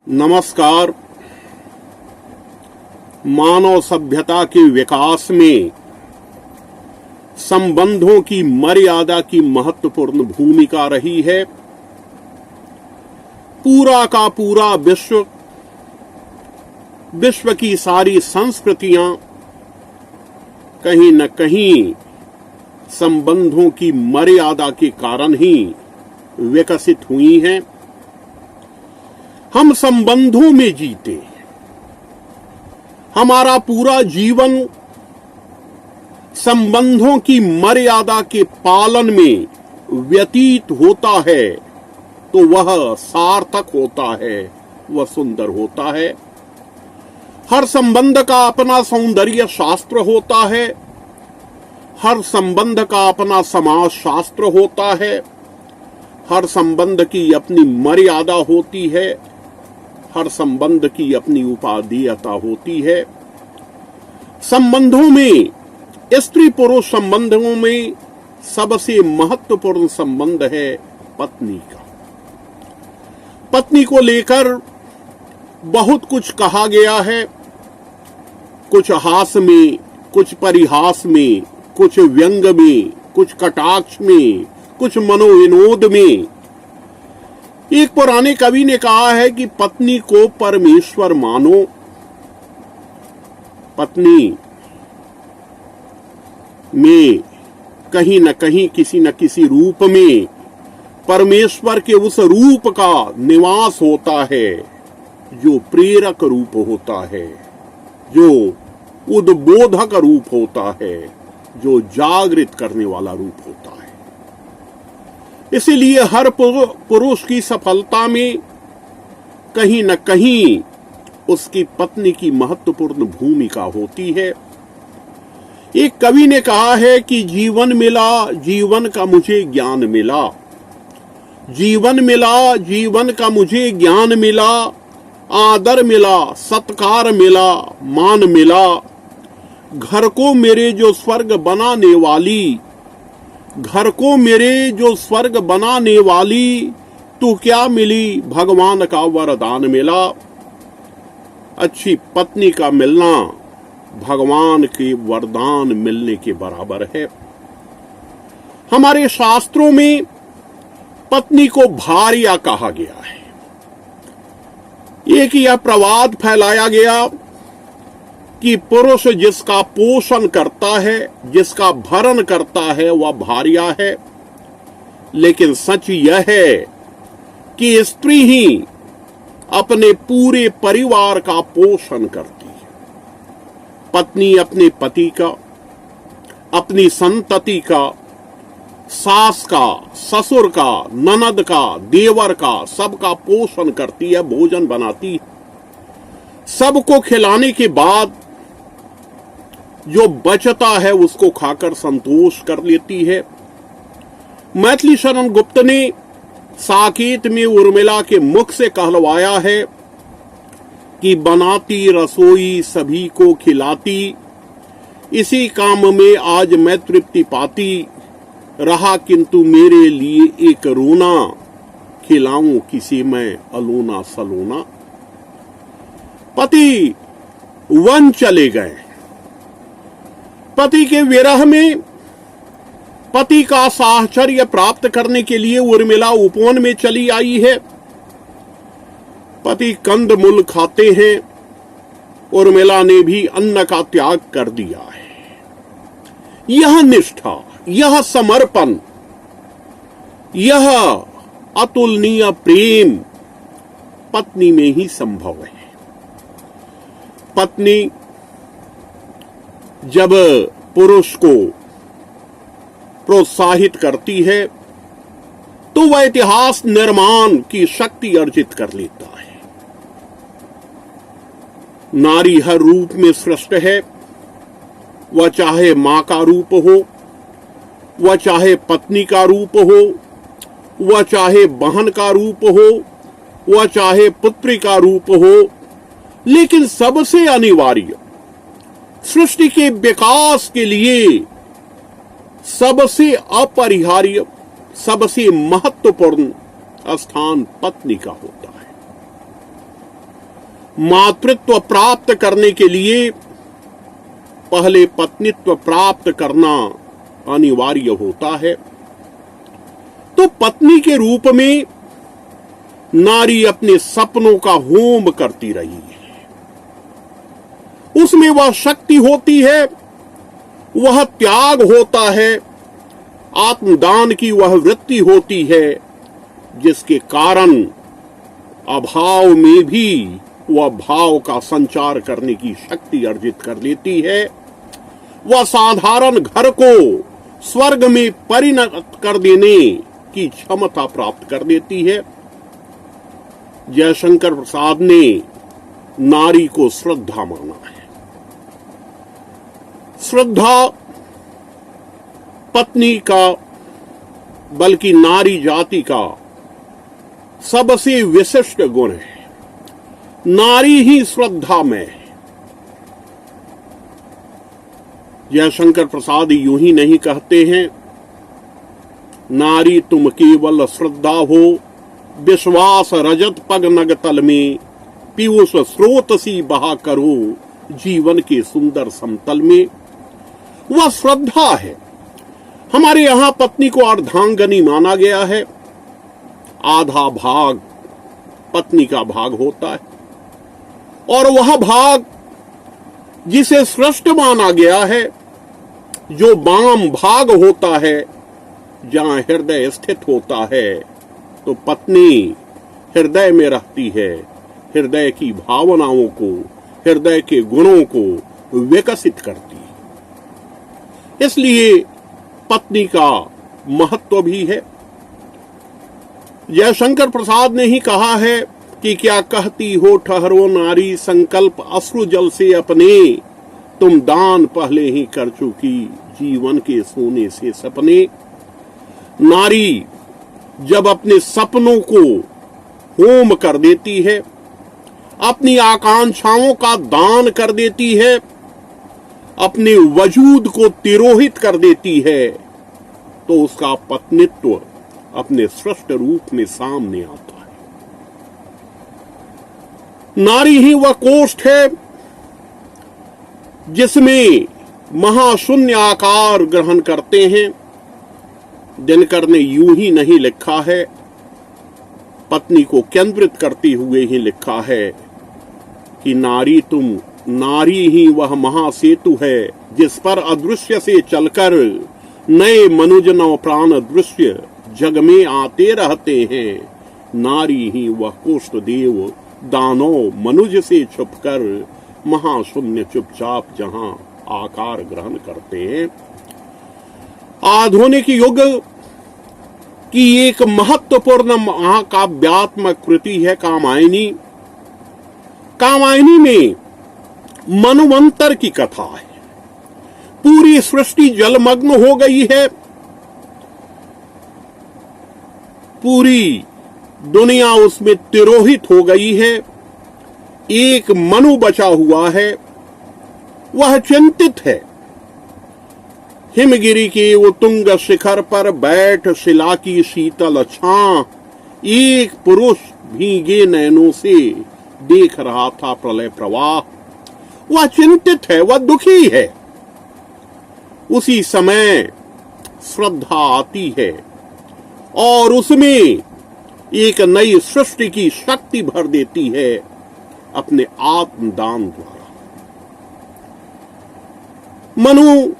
नमस्कार। मानव सभ्यता के विकास में संबंधों की मर्यादा की महत्वपूर्ण भूमिका रही है। पूरा का पूरा विश्व की सारी संस्कृतियां कहीं न कहीं संबंधों की मर्यादा के कारण ही विकसित हुई हैं। हम संबंधों में जीते हैं। हमारा पूरा जीवन संबंधों की मर्यादा के पालन में व्यतीत होता है तो वह सार्थक होता है, वह सुंदर होता है। हर संबंध का अपना सौंदर्य शास्त्र होता है, हर संबंध का अपना समाज शास्त्र होता है, हर संबंध की अपनी मर्यादा होती है, हर संबंध की अपनी उपादेयता होती है। संबंधों में, स्त्री पुरुष संबंधों में सबसे महत्वपूर्ण संबंध है पत्नी का। पत्नी को लेकर बहुत कुछ कहा गया है, कुछ हास में, कुछ परिहास में, कुछ व्यंग में, कुछ कटाक्ष में, कुछ मनोविनोद में। एक पुराने कवि ने कहा है कि पत्नी को परमेश्वर मानो। पत्नी में कहीं न कहीं किसी न किसी रूप में परमेश्वर के उस रूप का निवास होता है जो प्रेरक रूप होता है, जो उद्बोधक रूप होता है, जो जागृत करने वाला रूप होता है। इसीलिए हर पुरुष की सफलता में कहीं न कहीं उसकी पत्नी की महत्वपूर्ण भूमिका होती है। एक कवि ने कहा है कि जीवन मिला, जीवन का मुझे ज्ञान मिला, जीवन मिला, जीवन का मुझे ज्ञान मिला, आदर मिला, सत्कार मिला, मान मिला, घर को मेरे जो स्वर्ग बनाने वाली, घर को मेरे जो स्वर्ग बनाने वाली, तू क्या मिली, भगवान का वरदान मिला। अच्छी पत्नी का मिलना भगवान के वरदान मिलने के बराबर है। हमारे शास्त्रों में पत्नी को भार्या कहा गया है। एक यह प्रवाद फैलाया गया कि पुरुष जिसका पोषण करता है, जिसका भरण करता है, वह भार्या है। लेकिन सच यह है कि स्त्री ही अपने पूरे परिवार का पोषण करती है। पत्नी अपने पति का, अपनी संतति का, सास का, ससुर का, ननद का, देवर का, सबका पोषण करती है, भोजन बनाती है। सबको खिलाने के बाद जो बचता है उसको खाकर संतोष कर लेती है। मैथिली शरण गुप्त ने साकेत में उर्मिला के मुख से कहलवाया है कि बनाती रसोई सभी को खिलाती, इसी काम में आज मैं तृप्ति पाती, रहा किंतु मेरे लिए एक रोना, खिलाऊं किसी मैं अलोना सलोना। पति वन चले गए। पति के विरह में पति का साहचर्य प्राप्त करने के लिए उर्मिला उपवन में चली आई है। पति कंदमूल खाते हैं, उर्मिला ने भी अन्न का त्याग कर दिया है। यह निष्ठा, यह समर्पण, यह अतुलनीय प्रेम पत्नी में ही संभव है। पत्नी जब पुरुष को प्रोत्साहित करती है तो वह इतिहास निर्माण की शक्ति अर्जित कर लेता है। नारी हर रूप में श्रेष्ठ है, वह चाहे मां का रूप हो, वह चाहे पत्नी का रूप हो, वह चाहे बहन का रूप हो, वह चाहे पुत्री का रूप हो, लेकिन सबसे अनिवार्य, सृष्टि के विकास के लिए सबसे अपरिहार्य, सबसे महत्वपूर्ण स्थान पत्नी का होता है। मातृत्व प्राप्त करने के लिए पहले पत्नीत्व प्राप्त करना अनिवार्य होता है। तो पत्नी के रूप में नारी अपने सपनों का होम करती रही है। उसमें वह शक्ति होती है, वह त्याग होता है, आत्मदान की वह वृत्ति होती है, जिसके कारण अभाव में भी वह भाव का संचार करने की शक्ति अर्जित कर लेती है। वह साधारण घर को स्वर्ग में परिणत कर देने की क्षमता प्राप्त कर देती है। जयशंकर प्रसाद ने नारी को श्रद्धा माना है। श्रद्धा पत्नी का, बल्कि नारी जाति का सबसे विशिष्ट गुण है। नारी ही श्रद्धा में है। जयशंकर प्रसाद यूं ही नहीं कहते हैं, नारी तुम केवल श्रद्धा हो, विश्वास रजत पग नग तल में, पीयूष स्रोत सी बहा करो जीवन के सुंदर समतल में। वह श्रद्धा है। हमारे यहां पत्नी को अर्धांगनी माना गया है। आधा भाग पत्नी का भाग होता है और वह भाग जिसे श्रेष्ठ माना गया है, जो वाम भाग होता है, जहां हृदय स्थित होता है, तो पत्नी हृदय में रहती है। हृदय की भावनाओं को, हृदय के गुणों को विकसित करती है। इसलिए पत्नी का महत्व भी है। जयशंकर प्रसाद ने ही कहा है कि क्या कहती हो ठहरो नारी, संकल्प अश्रु जल से अपने, तुम दान पहले ही कर चुकी जीवन के सोने से सपने। नारी जब अपने सपनों को होम कर देती है, अपनी आकांक्षाओं का दान कर देती है, अपने वजूद को तिरोहित कर देती है, तो उसका पत्नीत्व अपने श्रेष्ठ रूप में सामने आता है। नारी ही वह कोष्ठ है जिसमें महाशून्य आकार ग्रहण करते हैं। दिनकर ने यूं ही नहीं लिखा है, पत्नी को केंद्रित करते हुए ही लिखा है कि नारी ही वह महासेतु है जिस पर अदृश्य से चलकर नए मनुज नव प्राण दृश्य जग में आते रहते हैं। नारी ही वह कोष्ठ देव दानव मनुज से छुपकर महाशून्य चुपचाप जहां आकार ग्रहण करते हैं। आधुनिक युग की एक महत्वपूर्ण महाकाव्यात्मक कृति है कामायनी। कामायनी में मनवंतर की कथा है। पूरी सृष्टि जलमग्न हो गई है, पूरी दुनिया उसमें तिरोहित हो गई है। एक मनु बचा हुआ है, वह चिंतित है। हिमगिरी के उत्तुंग शिखर पर बैठ शिला की शीतल छां, एक पुरुष भीगे नैनों से देख रहा था प्रलय प्रवाह। वह चिंतित है, वह दुखी है। उसी समय श्रद्धा आती है और उसमें एक नई सृष्टि की शक्ति भर देती है अपने आत्मदान द्वारा। मनु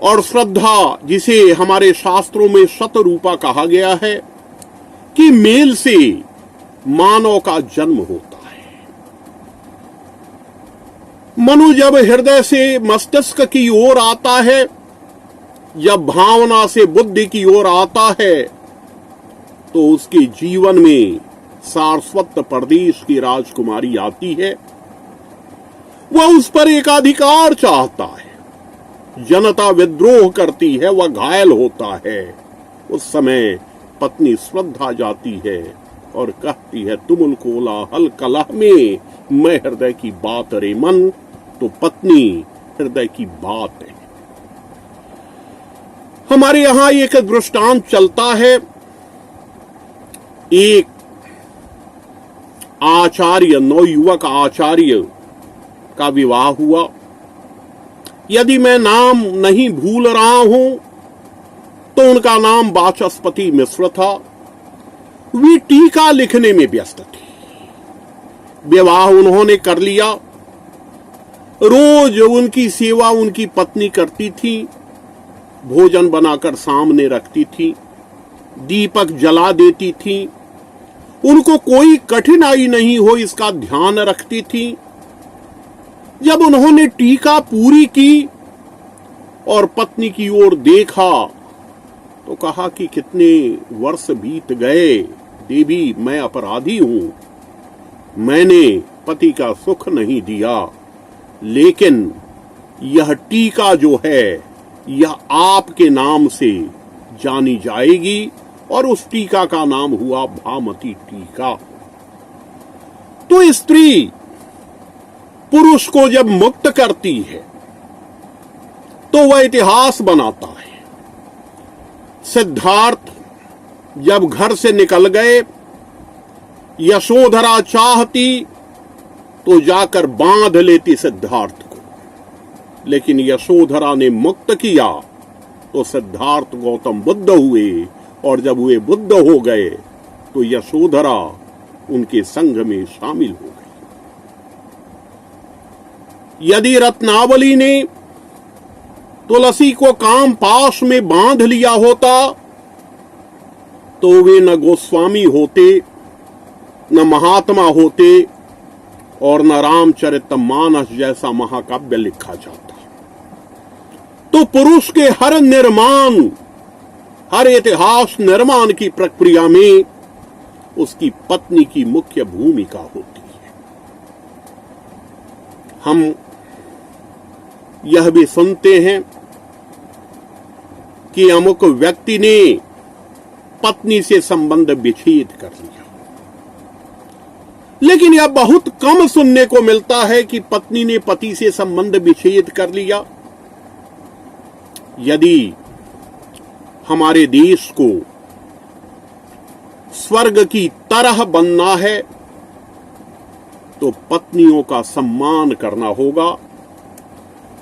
और श्रद्धा, जिसे हमारे शास्त्रों में शतरूपा कहा गया है, कि मेल से मानव का जन्म होता है। मनु जब हृदय से मस्तिष्क की ओर आता है, जब भावना से बुद्धि की ओर आता है, तो उसके जीवन में सारस्वत प्रदेश की राजकुमारी आती है। वह उस पर एकाधिकार चाहता है। जनता विद्रोह करती है, वह घायल होता है। उस समय पत्नी श्रद्धा जाती है और कहती है, तुमुल कोलाहल कलह में मैं हृदय की बात रे मन। तो पत्नी हृदय की बात है। हमारे यहां एक दृष्टांत चलता है। एक आचार्य, नवयुवक आचार्य का विवाह हुआ। यदि मैं नाम नहीं भूल रहा हूं तो उनका नाम वाचस्पति मिश्र था। वे टीका लिखने में व्यस्त थे। विवाह उन्होंने कर लिया। रोज उनकी सेवा उनकी पत्नी करती थी, भोजन बनाकर सामने रखती थी, दीपक जला देती थी, उनको कोई कठिनाई नहीं हो इसका ध्यान रखती थी। जब उन्होंने टीका पूरी की और पत्नी की ओर देखा तो कहा कि कितने वर्ष बीत गए देवी, मैं अपराधी हूं, मैंने पति का सुख नहीं दिया, लेकिन यह टीका जो है यह आपके नाम से जानी जाएगी। और उस टीका का नाम हुआ भामती टीका। तो स्त्री पुरुष को जब मुक्त करती है तो वह इतिहास बनाता है। सिद्धार्थ जब घर से निकल गए, यशोधरा चाहती तो जाकर बांध लेती सिद्धार्थ को, लेकिन यशोधरा ने मुक्त किया तो सिद्धार्थ गौतम बुद्ध हुए, और जब वे बुद्ध हो गए तो यशोधरा उनके संघ में शामिल हो गई। यदि रत्नावली ने तुलसी को काम पाश में बांध लिया होता तो वे न गोस्वामी होते, न महात्मा होते, और न रामचरितमानस जैसा महाकाव्य लिखा जाता। तो पुरुष के हर निर्माण, हर इतिहास निर्माण की प्रक्रिया में उसकी पत्नी की मुख्य भूमिका होती है। हम यह भी सुनते हैं कि अमुक व्यक्ति ने पत्नी से संबंध विच्छेद कर लिया, लेकिन यह बहुत कम सुनने को मिलता है कि पत्नी ने पति से संबंध विच्छेद कर लिया। यदि हमारे देश को स्वर्ग की तरह बनना है तो पत्नियों का सम्मान करना होगा,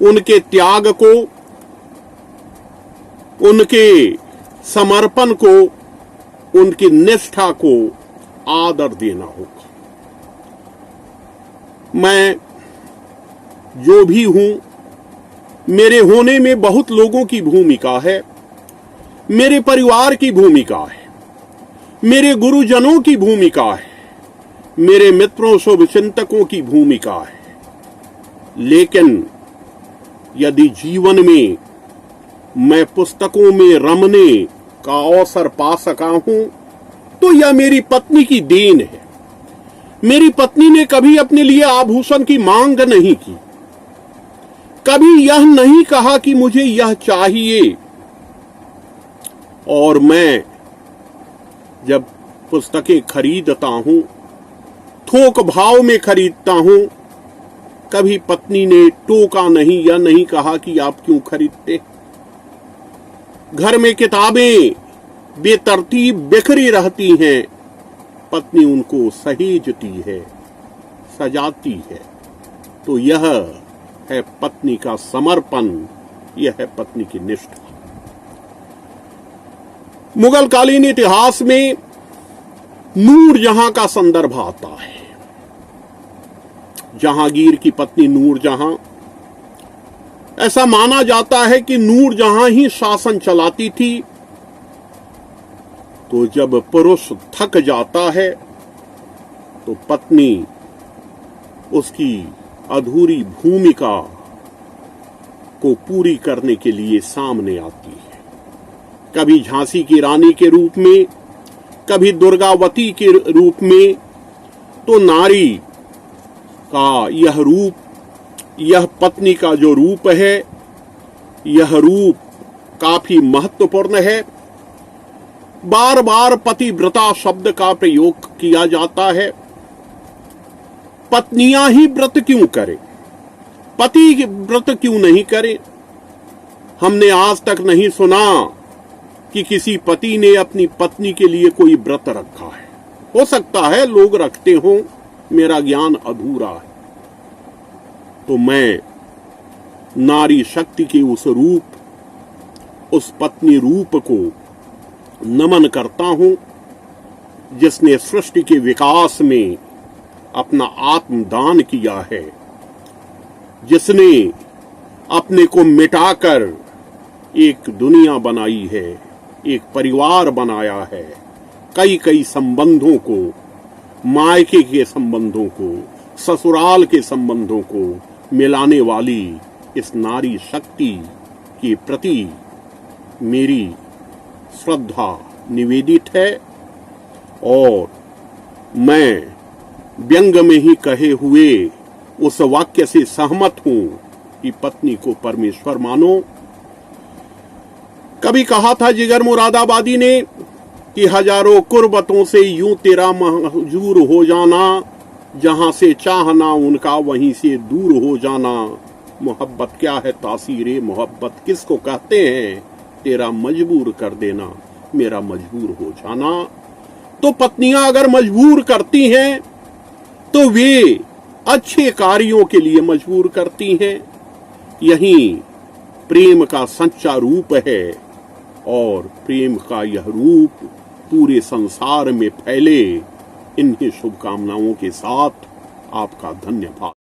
उनके त्याग को, उनके समर्पण को, उनकी निष्ठा को आदर देना होगा। मैं जो भी हूं, मेरे होने में बहुत लोगों की भूमिका है, मेरे परिवार की भूमिका है, मेरे गुरुजनों की भूमिका है, मेरे मित्रों शुभचिंतकों की भूमिका है। लेकिन यदि जीवन में मैं पुस्तकों में रमने का अवसर पा सका हूं तो यह मेरी पत्नी की देन है। मेरी पत्नी ने कभी अपने लिए आभूषण की मांग नहीं की, कभी यह नहीं कहा कि मुझे यह चाहिए। और मैं जब पुस्तकें खरीदता हूं, थोक भाव में खरीदता हूं, कभी पत्नी ने टोका नहीं या नहीं कहा कि आप क्यों खरीदते। घर में किताबें बेतरतीब बिखरी रहती हैं, पत्नी उनको सहेजती है, सजाती है। तो यह है पत्नी का समर्पण, यह है पत्नी की निष्ठा। मुगल कालीन इतिहास में नूरजहां का संदर्भ आता है। जहांगीर की पत्नी नूरजहां, ऐसा माना जाता है कि नूरजहां ही शासन चलाती थी। तो जब पुरुष थक जाता है तो पत्नी उसकी अधूरी भूमिका को पूरी करने के लिए सामने आती है। कभी झांसी की रानी के रूप में, कभी दुर्गावती के रूप में। तो नारी का यह रूप, यह पत्नी का जो रूप है, यह रूप काफी महत्वपूर्ण है। बार बार पतिव्रता शब्द का प्रयोग किया जाता है। पत्नियां ही व्रत क्यों करें, पति व्रत क्यों नहीं करें? हमने आज तक नहीं सुना कि किसी पति ने अपनी पत्नी के लिए कोई व्रत रखा है। हो सकता है लोग रखते हों, मेरा ज्ञान अधूरा है। तो मैं नारी शक्ति के उस रूप, उस पत्नी रूप को नमन करता हूं जिसने सृष्टि के विकास में अपना आत्मदान किया है, जिसने अपने को मिटाकर एक दुनिया बनाई है, एक परिवार बनाया है, कई कई संबंधों को, मायके के संबंधों को, ससुराल के संबंधों को मिलाने वाली इस नारी शक्ति के प्रति मेरी श्रद्धा निवेदित है। और मैं व्यंग में ही कहे हुए उस वाक्य से सहमत हूं कि पत्नी को परमेश्वर मानो। कभी कहा था जिगर मुरादाबादी ने कि हजारों कुर्बतों से यूं तेरा महजूर हो जाना, जहां से चाहना उनका वहीं से दूर हो जाना। मोहब्बत क्या है तासीरे मोहब्बत किसको कहते हैं, तेरा मजबूर कर देना मेरा मजबूर हो जाना। तो पत्नियां अगर मजबूर करती हैं तो वे अच्छे कार्यों के लिए मजबूर करती हैं। यही प्रेम का सच्चा रूप है और प्रेम का यह रूप पूरे संसार में फैले। इन्हीं शुभकामनाओं के साथ आपका धन्यवाद।